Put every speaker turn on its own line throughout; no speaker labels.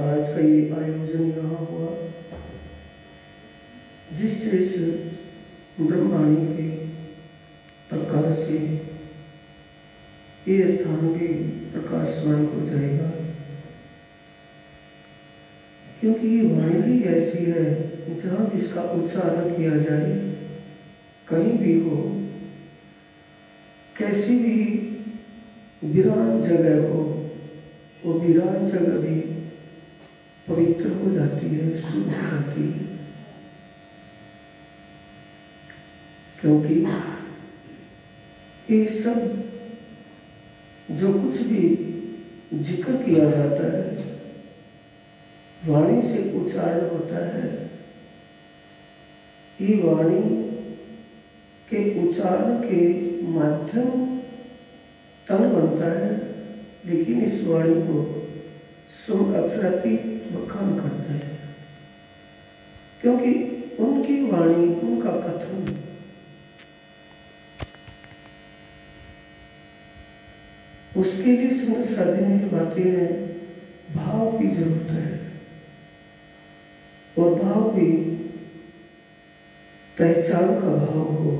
आज का ये आयोजन यहाँ हुआ, जिससे इस ब्रह्मांड के प्रकाश से ये स्थान भी प्रकाशमान हो जाएगा, क्योंकि ये वाणी ही ऐसी है जहाँ इसका उच्चारण किया जाए, कहीं भी हो, कैसी भी वीरान जगह हो, वो वीरान जगह भी पवित्र हो जाती है, शुद्ध हो जाती है। क्योंकि ये सब जो कुछ भी जिक्र किया जाता है, वाणी से उच्चारण होता है। ये वाणी के उच्चारण के माध्यम तन बनता है, लेकिन इस वाणी को सुम अक्षराती बखान करते हैं, क्योंकि उनकी वाणी, उनका कथन उसके लिए सुंदर साधने की बातें हैं, भाव की जरूरत है, और भाव भी पहचान का भाव हो।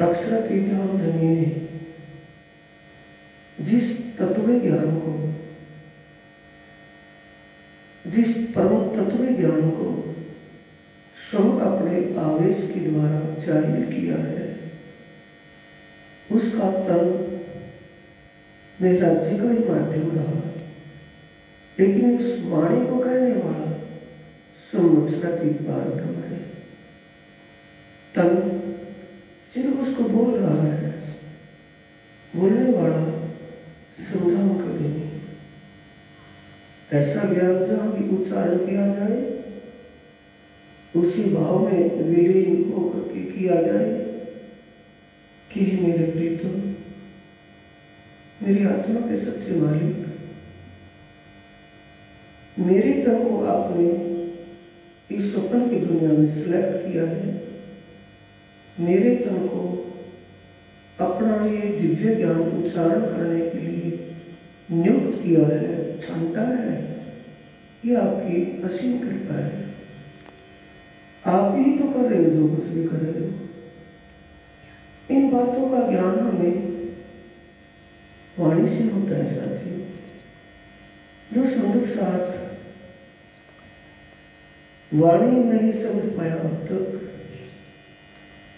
अक्षरातीताम धनी ने जिस तत्व ज्ञान को, जिस परम तत्व ज्ञान को स्वयं अपने आवेश के द्वारा जाहिर किया है, उसका तन में राज्य का ही माध्यम रहा, लेकिन उस वाणी को कहने वाला स्वयं अक्षरातीत परब्रह्म है। तन सिर्फ उसको बोल रहा है, बोलने वाला सुधाम कभी नहीं। ऐसा ज्ञान जहाँ भी उच्चारण किया जाए, उसी भाव में विलीन होकर के किया जाए कि हे मेरे प्रीतम, मेरी आत्मा के सच्चे मालिक, मेरे तन को आपने इस स्वप्न की दुनिया में सिलेक्ट किया है, मेरे तन को अपना ये दिव्य ज्ञान उच्चारण करने के लिए नियुक्त किया है, छांटा है। ये आपकी असीम कृपा है। आप ही तो कर रहे हो जो कुछ भी कर रहे हो। इन बातों का ज्ञान हमें वाणी से होता है साथियों। जो सुंदर साथ वाणी नहीं समझ पाया अब तक,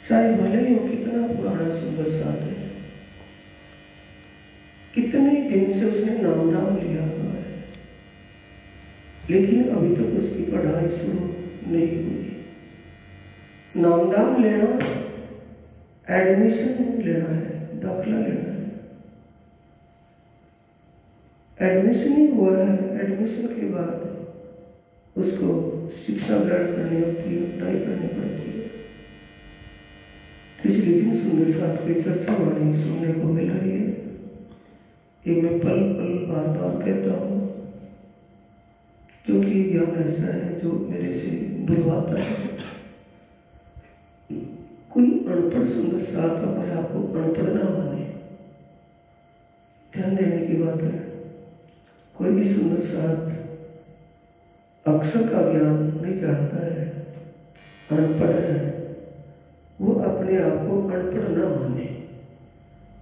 चाहे भले ही वो कितना पुराना सुंदर साथ है, कितने दिन से उसने नामदाम लिया हुआ है, लेकिन अभी तक उसकी पढ़ाई शुरू नहीं हुई। नामदाम लेना एडमिशन लेना है, दाखिला लेना है। एडमिशन ही हुआ है, एडमिशन के बाद उसको शिक्षा ग्रहण करनी होती है, पढ़ाई करनी पड़ती है। पिछले दिन सुंदर साथ की चर्चा वाणी सुनने को मिल रही है। ये मैं पल पल बार बार कहता हूँ, क्योंकि ज्ञान ऐसा है जो मेरे से बुलवाता है। कोई अनपढ़ सुंदर साथ अपने आप को अनपढ़ ना माने, ध्यान देने की बात है। कोई भी सुंदर साथ अक्षर का ज्ञान नहीं जानता है, अनपढ़ है, वो अपने आप को अनपढ़ ना माने,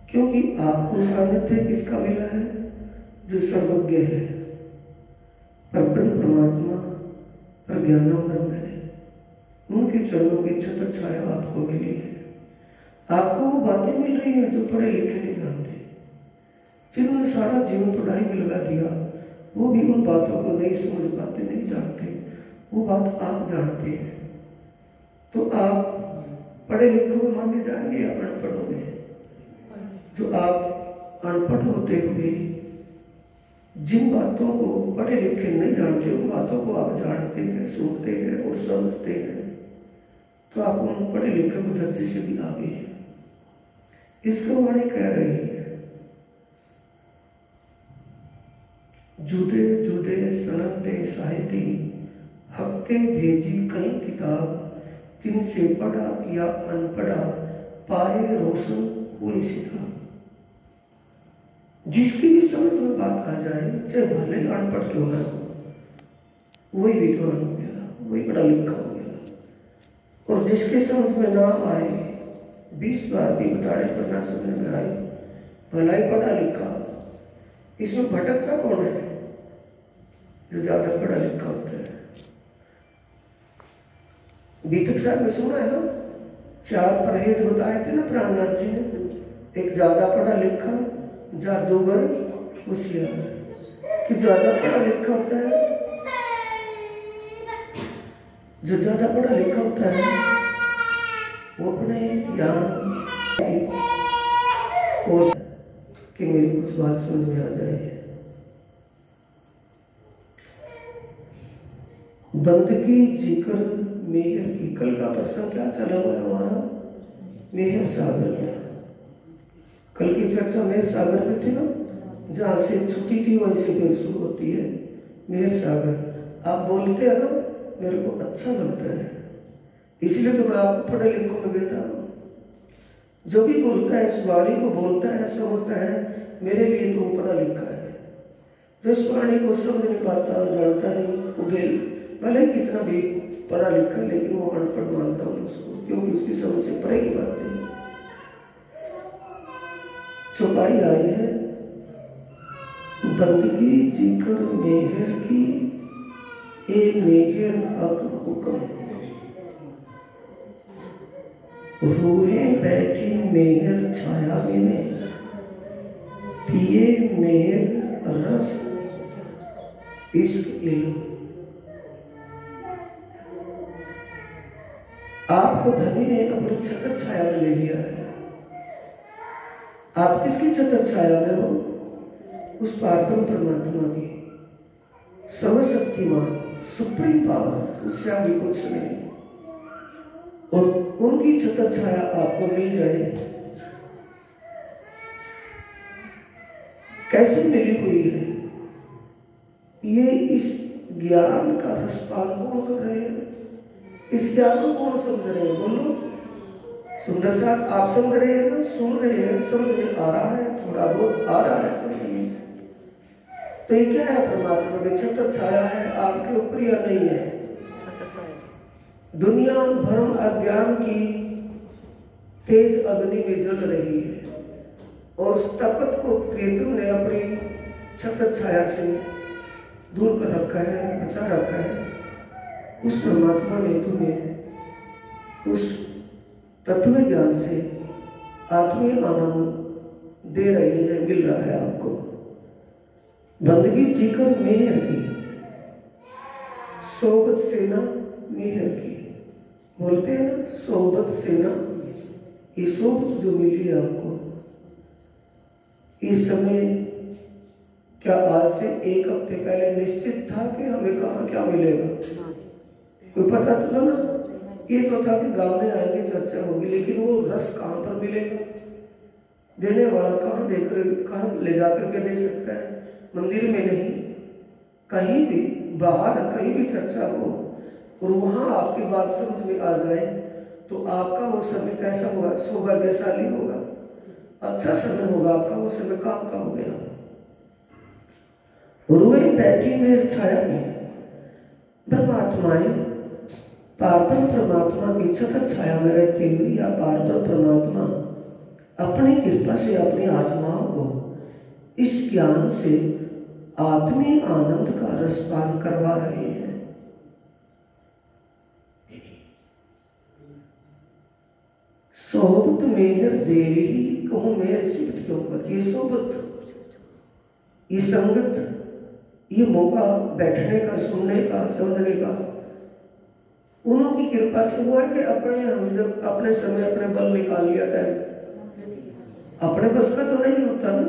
क्योंकि आपको सानिध्य किसका मिला है? जो सर्वज्ञ है, परब्रह्म परमात्मा और ज्ञानम ब्रह्म है। उनके चरणों की छत्र छाया आपको मिली है। आपको वो बातें मिल रही हैं जो पढ़े लिखे नहीं जानते, जिन्होंने सारा जीवन पढ़ाई में लगा दिया, वो भी उन बातों को नहीं समझ पाते, नहीं जानते। वो बात आप जानते हैं, तो आप पढ़े लिखे माने जाएंगे या अनपढ़ होंगे? जो आप अनपढ़ होते हुए जिन बातों को पढ़े लिखे नहीं जानते, उन बातों को आप जानते हैं, सुनते हैं और समझते हैं, तो आप उन पढ़े लिखे को दर्जे से भी आगे हैं। इसको वाणी कह रही है, जुदे जुदे सनते साहिती हक्के भेजी कई किताब, जिनसे पढ़ा या अनपढ़ा पाए रोशन हुए सीधा। जिसकी भी समझ में बात आ जाए, चाहे भले ही अनपढ़ क्यों ना, वही विद्वान हो गया, वही पढ़ा लिखा हो गया। और जिसके समझ में ना आए, 20 बार भी बताड़े पर ना समझ में आए, भला ही पढ़ा लिखा, इसमें भटकता कौन है? जो ज्यादा पढ़ा लिखा होता है। बीतक साहब ने सुना है ना, 4 परहेज बताए थे ना प्राणनाथ जी ने। एक ज्यादा पढ़ा लिखा, जादूगर, होशियार। कि ज्यादा पढ़ा लिखा होता है, जो ज्यादा पढ़ा लिखा होता है वो अपने ज्ञान कि मेरी कुछ बात समझ में आ जाए। बंदगी जिक्र मेहर की। कल का प्रसंग क्या चला हुआ है हमारा? मेहर सागर का। कल की चर्चा मेहर सागर में थी ना, जहाँ से छुट्टी थी वहीं से फिर शुरू होती है मेहर सागर। आप बोलते हैं ना, मेरे को अच्छा लगता है, इसलिए तो मैं आपको पढ़े लिखों में बैठा हूँ। जो भी बोलता है इस वाणी को बोलता है, समझता है, मेरे लिए तो वो पढ़ा लिखा है। जो इस वाणी को समझ नहीं पाता, जानता नहीं, वो भले कितना भी पढ़ा लिखा, लेकिन वो अनपढ़ मानता हूँ उसको, क्योंकि उसकी समझ से परे की बातें हैं। चौपाई आई है, बंदगी जिक्र मेहर की, ए मेहर हक हुक्म। रूहे बैठी मेहर छाया में, पिए मेहर रस इश्क इल्म। आपको धनी ने अपनी छत्र छाया में ले लिया है। आप किसकी छत्र छाया में हो? उस पारब्रह्म परमात्मा की, सर्वशक्तिमान, सुप्रीम पावर, उससे आगे कुछ नहीं। और उनकी छत्र छाया आपको मिल जाए, कैसे मिली हुई है? ये इस ज्ञान का रसपान कौन कर रहे हैं? इस ज्ञान को कौन समझ रहे हैं? बोलो सुंदर साहब, आप समझ रहे हैं ना? सुन रहे हैं, समझ में आ रहा है, थोड़ा बहुत आ रहा है समझ में। तो ये क्या है? परमात्मा की छत्र छाया है आपके ऊपर या नहीं है? दुनिया भ्रम अज्ञान की तेज अग्नि में जल रही है, और उस तपत को प्रियतम ने अपनी छत्र छाया से दूर कर रखा है, बचा रखा है। उस परमात्मा ने तुम्हें उस तत्व ज्ञान से आत्मीय आनंद दे रही है, मिल रहा है आपको। बंदगी जिक्र मेहर की, सोबत सेना मेहर की। बोलते हैं ना, सोबत सेना। ये सोबत जो मिली है आपको इस समय, क्या आज से 1 हफ्ते पहले निश्चित था कि हमें कहाँ क्या मिलेगा? कोई पता तो था ना? ये तो था कि गांव में आएंगे, चर्चा होगी, लेकिन वो रस कहाँ पर मिलेगा? देने वाला कहाँ देकर, कहाँ ले जाकर के दे सकता है? मंदिर में नहीं, कहीं भी बाहर, कहीं भी चर्चा हो और वहां आपकी बात समझ में आ जाए, तो आपका वो समय कैसा होगा? सौभाग्यशाली होगा, अच्छा समय होगा आपका, वो समय काम का हो गया। रोए बैठी मेरे छाया में, परमात्माएं पारब्रह्म परमात्मा की छत्र छाया में रहती हुई, या पारब्रह्म परमात्मा अपनी कृपा से अपनी आत्माओं को इस ज्ञान से आत्मीय आनंद का रसपान करवा रहे हैं। सोबत मेहर देवी कहूं मेहर सिबत क्यों कर। ये सोबत, ये संगत, ये मौका बैठने का, सुनने का, समझने का उन्होंने कृपा से हुआ है कि हम जब अपने समय अपने बल निकाल लिया था, अपने बस का तो नहीं होता ना,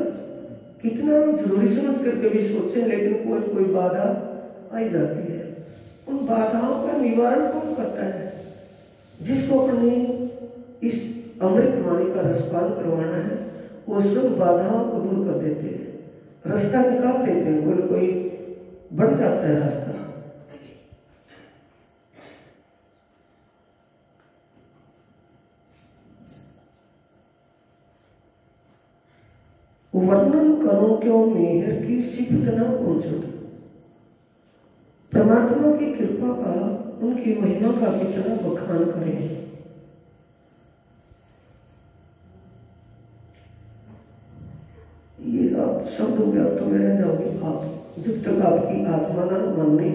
कितना जरूरी समझ करके भी सोचे, लेकिन कोई कोई बाधा आई जाती है। उन बाधाओं का निवारण कौन करता है? जिसको अपने इस अमृत वाणी का रसपान करवाना है, वो सब बाधाओं को दूर कर देते हैं, रास्ता निकाल देते हैं, कोई बन जाता है रास्ता। वर्णन करो क्यों मेहर की सिफत न पहुंचो। परमात्मा की कृपा का, उनकी महिमा का कितना बखान करें। ये आप शब्दों के अर्थों में रह जाओगे। आप जब तक आपकी आत्मा ना मानने,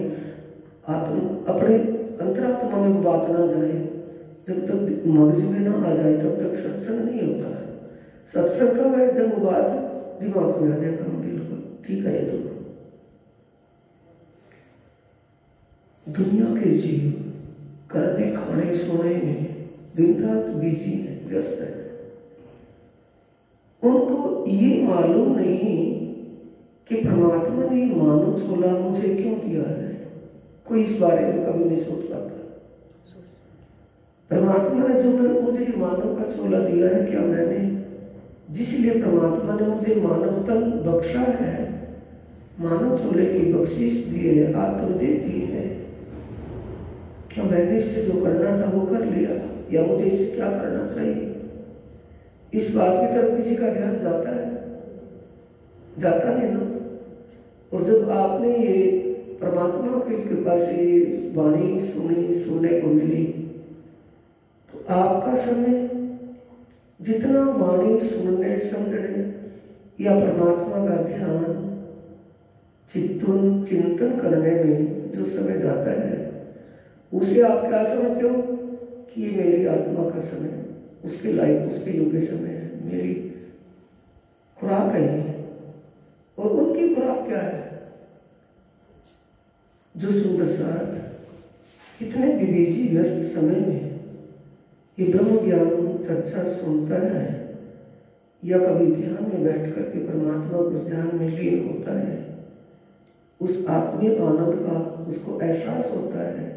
आत्मा अपने अंतरात्मा में बात ना जाए, जब तक मगज में ना आ जाए, तब तक सत्संग नहीं होता है। सत्संग कब है? जब वो बात दिमाग में आ जाए। काम बिल्कुल ठीक है। ये तो दुनिया के जीव करने खाने सोने में दिन रात बिजी है, व्यस्त है। उनको ये मालूम नहीं कि परमात्मा ने मानव छोला मुझे क्यों दिया है। कोई इस बारे में कभी नहीं सोच पाता। परमात्मा ने जो मुझे मानव का छोला दिया है, क्या मैंने, जिसलिए परमात्मा ने मुझे मानव तन बख्शा है, मानव छोले की बख्शिश दी है, आत्मदेह दी है, क्या मैंने इससे जो करना था वो कर लिया, या मुझे इससे क्या करना चाहिए? इस बात की तरफ किसी का ध्यान जाता है? जाता नहीं ना। और जब आपने ये परमात्मा की कृपा से वाणी सुनने को मिली, तो आपका समय जितना वाणी सुनने समझने या परमात्मा का ध्यान चिंतन करने में जो समय जाता है, उसे आप क्या समझते हो कि ये मेरी आत्मा का समय, उसके लायक, उसके योग्य समय है, मेरी खुराक है। और उनकी खुराक क्या है? जो सुंदर साथ इतने विवेची व्यस्त समय में ये ब्रह्म ज्ञान चर्चा सुनता है, या कभी ध्यान में बैठ करके परमात्मा को ध्यान में लीन होता है, उस आत्मीय आनंद का उसको एहसास होता है,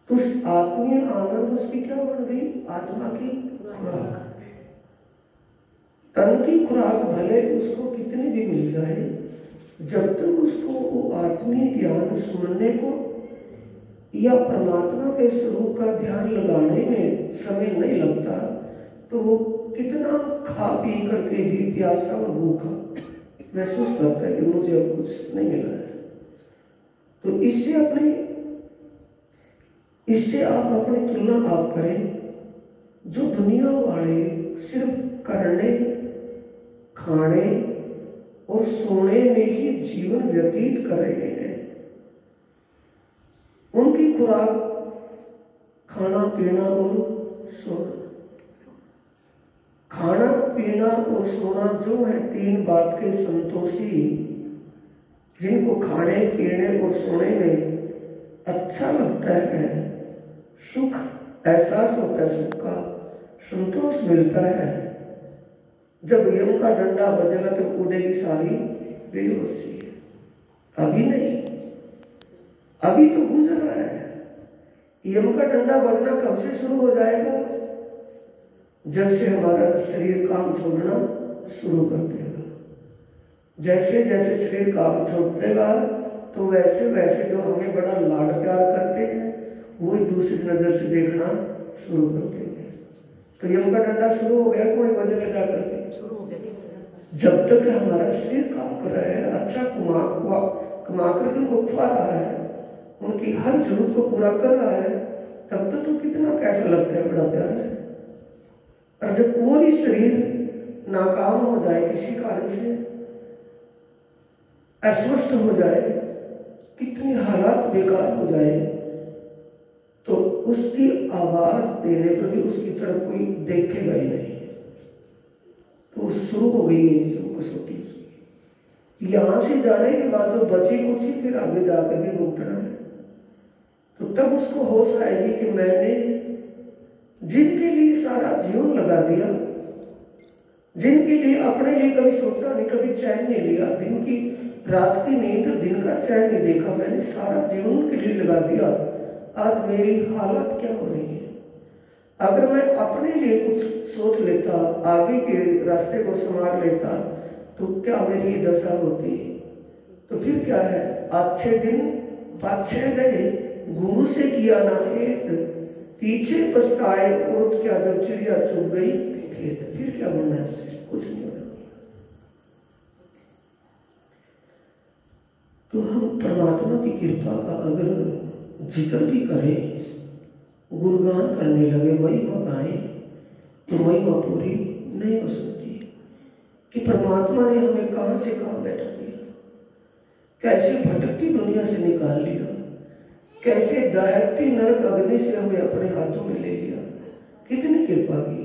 तो उस आत्मीय आनंद उसकी क्या बन गई? आत्मा की खुराक। तन की खुराक भले उसको कितनी भी मिल जाए, जब तक उसको वो आत्मीय ज्ञान सुनने को या परमात्मा के स्वरूप का ध्यान लगाने में समय नहीं लगता, तो वो कितना खा पी करके भी प्यासा और भूखा महसूस करता है कि मुझे अब कुछ नहीं मिला है। तो इससे आप अपनी तुलना आप करें। जो दुनिया वाले सिर्फ करने, खाने और सोने में ही जीवन व्यतीत कर रहे हैं, उनकी खुराक खाना पीना और सोना। खाना पीना और सोना जो है तीन बात के संतोषी, जिनको खाने पीने और सोने में अच्छा लगता है, सुख एहसास होता है, सुख का संतोष मिलता है, जब यम का डंडा बजेगा तो कूदेगी सारी बेहोशी। अभी नहीं, अभी तो गुजर रहा है। यम का डंडा बजना कब से शुरू हो जाएगा? जब से हमारा शरीर काम छोड़ना शुरू कर देगा। जैसे जैसे शरीर काम छोड़ देगा, तो वैसे वैसे जो हमें बड़ा लाड प्यार करते हैं, वो एक दूसरी नजर से देखना शुरू कर देंगे। तो यम का डंडा शुरू हो गया, कोई वजह जा करके शुरू हो गया। जब तक हमारा शरीर काम कर रहा है, अच्छा कमा करके उनको खुआ रहा है, उनकी हर जरूरत को पूरा कर रहा है, तब तक तो कितना कैसा लगता है, बड़ा प्यार है। और जब पूरी शरीर नाकाम हो जाए, किसी कारण से अस्वस्थ हो जाए, कितनी हालात बेकार हो जाए, तो उसकी आवाज देने पर भी उसकी तरफ कोई देखेगा ही नहीं। तो शुरू हो गई है कसौटी। यहां से जाने के बाद जो बची कुछ फिर आगे जाकर भी भुगतना है, तो तब उसको होश आएगी कि मैंने जिनके लिए सारा जीवन लगा दिया, जिनके लिए अपने लिए कभी सोचा नहीं, कभी चैन नहीं लिया, दिन की रात की नींद, दिन का चैन नहीं देखा, मैंने सारा जीवन उनके लिए लगा दिया, आज मेरी हालत क्या हो रही है? अगर मैं अपने लिए कुछ सोच लेता, आगे के रास्ते को संवार लेता, तो क्या मेरी ये दशा होती? तो फिर क्या है, अच्छे दिन पाछे गए, गुरु से किया ना हेत, पीछे पछताए ओत क्या, जो चिड़िया चुग गई खेत। फिर क्या बनना है उससे? कुछ नहीं होगा। तो हम परमात्मा की कृपा का अगर जिक्र भी करें, गुणगान करने लगे, महिमा गाएं, तो महिमा पूरी नहीं हो सकती कि परमात्मा ने हमें कहाँ से कहाँ बैठा दिया, कैसे भटकती दुनिया से निकाल लिया, कैसे दहकती नरक अग्नि से हमें अपने हाथों में ले लिया। कितनी कृपा की।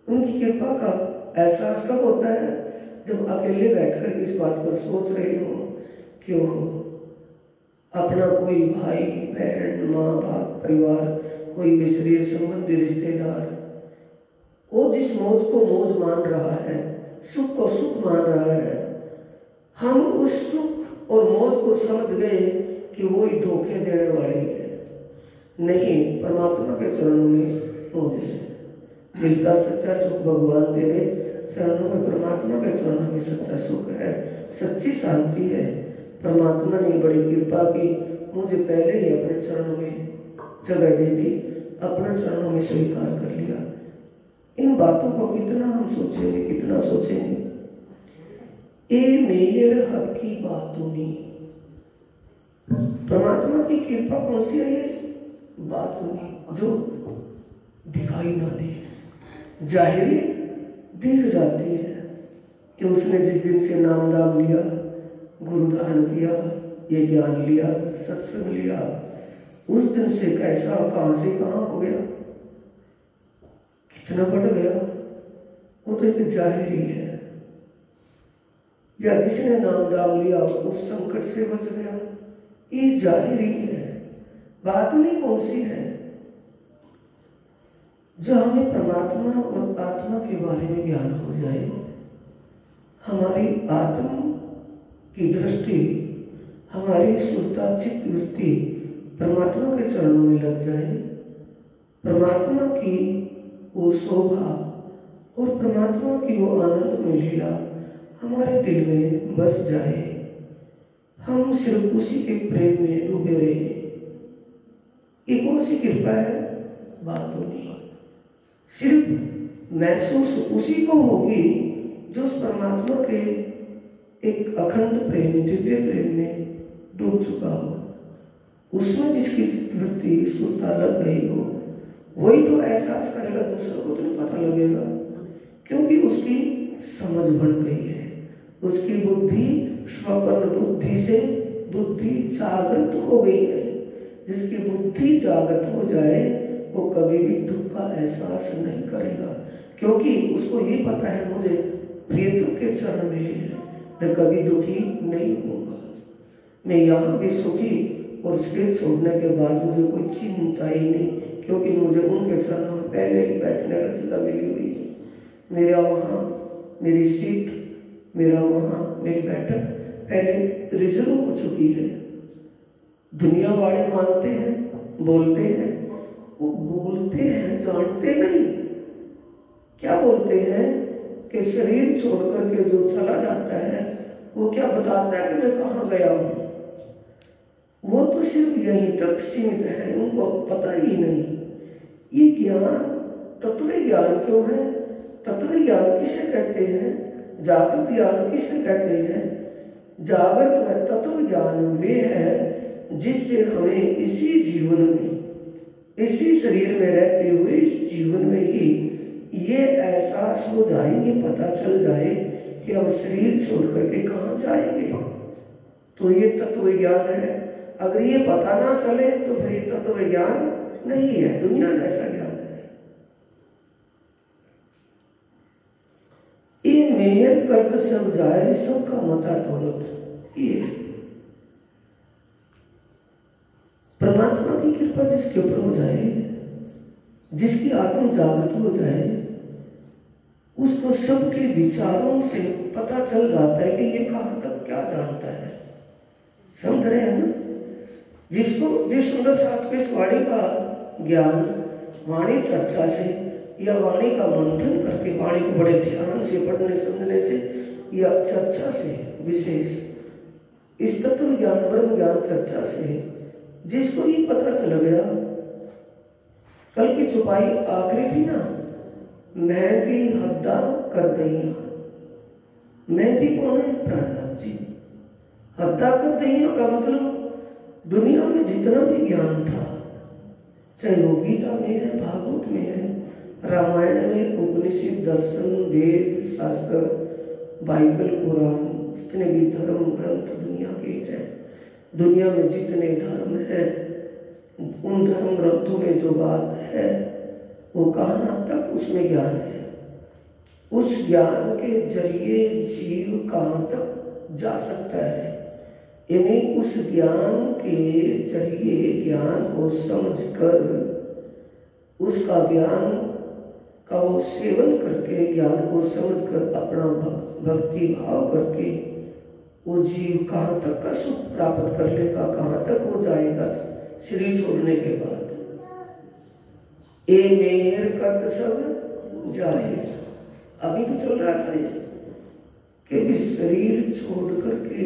उनकी कृपा का एहसास कब होता है? जब अकेले बैठकर इस बात पर सोच रहे हो कि वो अपना कोई भाई बहन माँ बाप परिवार, कोई भी शरीर संबंधी रिश्तेदार, वो जिस मौज को मौज मान रहा है, सुख को सुख मान रहा है, हम उस सुख और मौज को समझ गए कि वो ही धोखे देने वाली है। नहीं, परमात्मा के चरणों में मौज है। मिलता सच्चा सुख भगवान तेरे चरणों में, परमात्मा के चरणों में सच्चा सुख है, सच्ची शांति है। परमात्मा ने बड़ी कृपा की, मुझे पहले ही अपने चरणों में जगह दे दी, अपने चरणों में स्वीकार कर लिया। इन बातों को कितना हम सोचेंगे, कितना सोचेंगे। ए मेहर हक की बातों में परमात्मा की कृपा कौन सी है? ये बातों में जो दिखाई ना दे, जाहिर दिख जाती है कि उसने जिस दिन से नाम दाम लिया, गुरु धारण किया, ये ज्ञान लिया, सत्संग लिया, उस दिन से कैसा कहां से कहां हो गया, कितना बढ़ गया, वो तो एक जाहिर ही है। या जिसने नाम दाम लिया उस संकट से बच गया, ये जाहिर ही है। बात नहीं कौन सी है? जो हमें परमात्मा और आत्मा के बारे में ज्ञान हो जाए, हमारी आत्मा की दृष्टि, हमारी सुरता चित्त वृत्ति परमात्मा के चरणों में लग जाए, परमात्मा की वो शोभा और परमात्मा की वो आनंद में लीला हमारे दिल में बस जाए, हम सिर्फ उसी के प्रेम में डूबे रहे। ये कौन सी कृपा है? बात होगी, सिर्फ महसूस उसी को होगी जो उस परमात्मा के एक अखंड प्रेम, दिव्य प्रेम में डूब चुका हो। उसमें जिसकी वृत्ति सुरता लग गई हो, वही तो एहसास करेगा, दूसरों को तो नहीं पता लगेगा, क्योंकि उसकी समझ बन गई है। उसकी बुद्धि स्वप्न बुद्धि से बुद्धि जागृत हो गई है। जिसकी बुद्धि जागृत हो जाए वो कभी भी दुख का एहसास नहीं करेगा, क्योंकि उसको ये पता है मुझे प्रियतम के चरण मिले हैं, मैं कभी दुखी नहीं होगा, मैं यहाँ भी सुखी और शरीर छोड़ने के बाद मुझे कोई चिंता ही नहीं, क्योंकि मुझे उनके चरणों में पहले ही बैठने का जगह मिली हुई है। मेरा वहाँ मेरी सीट, मेरा वहाँ मेरी बैठक पहले रिजर्व हो चुकी है। दुनिया वाले मानते हैं, बोलते हैं, वो बोलते हैं जानते नहीं। क्या बोलते हैं कि शरीर छोड़ करके जो चला जाता है वो क्या बताता है कि मैं कहाँ गया हूँ। वो तो सिर्फ यहीं तक सीमित है, उनको पता ही नहीं। ये ज्ञान तत्व ज्ञान क्यों है? तत्व ज्ञान किसे कहते हैं? जागृत ज्ञान किसे कहते हैं? जागृत में तत्व ज्ञान वे है जिससे हमें इसी जीवन में, इसी शरीर में रहते हुए इस जीवन में ही ये एहसास हो जाए, ये पता चल जाए कि हम शरीर छोड़ करके कहाँ जाएंगे। तो ये तत्व ज्ञान है। अगर ये पता ना चले तो फिर ये तत्व ज्ञान नहीं है, दुनिया जैसा ज्ञान है। ये मेहर कर सब जाए, सबका मता दौलत। ये परमात्मा की कृपा जिसके ऊपर हो जाए, जिसकी आत्म जागृत हो जाए, उसको सबके विचारों से पता चल जाता है कि ये कहां तक क्या जानता है। समझ रहे हैं ना? जिसको जिस सुंदर साथ के इस वाणी का ज्ञान वाणी चर्चा से या वाणी का मंथन करके, वाणी को बड़े ध्यान से पढ़ने समझने से या चर्चा से, विशेष इस तत्व ज्ञान ब्रह्म ज्ञान चर्चा से जिसको ये पता चल गया, कल की चुपाई आखिरी थी ना, मेहंदी हद्दा कर दई। मेहंदी कौन है? प्राणनाथ जी। हद्दाकत नहीं का मतलब दुनिया में जितना भी ज्ञान था, चाहे वो गीता में है, भागवत में है, रामायण में, उपनिषद, दर्शन, वेद, शास्त्र, बाइबल, कुरान, जितने भी धर्म ग्रंथ दुनिया के हैं, दुनिया में जितने धर्म है, उन धर्म ग्रंथों में जो बात है वो कहाँ तक उसमें ज्ञान है। उस ज्ञान के जरिए जीव कहाँ तक जा सकता है, यानी उस ज्ञान के जरिए ज्ञान को समझकर उसका ज्ञान का वो सेवन करके, ज्ञान को समझकर अपना भक्ति भाव करके वो जीव कहाँ तक का सुख प्राप्त कर लेगा, कहाँ तक हो जाएगा शरीर छोड़ने के बाद। ए मेहर करत सब जाए, अभी तो चल रहा था कि शरीर छोड़ करके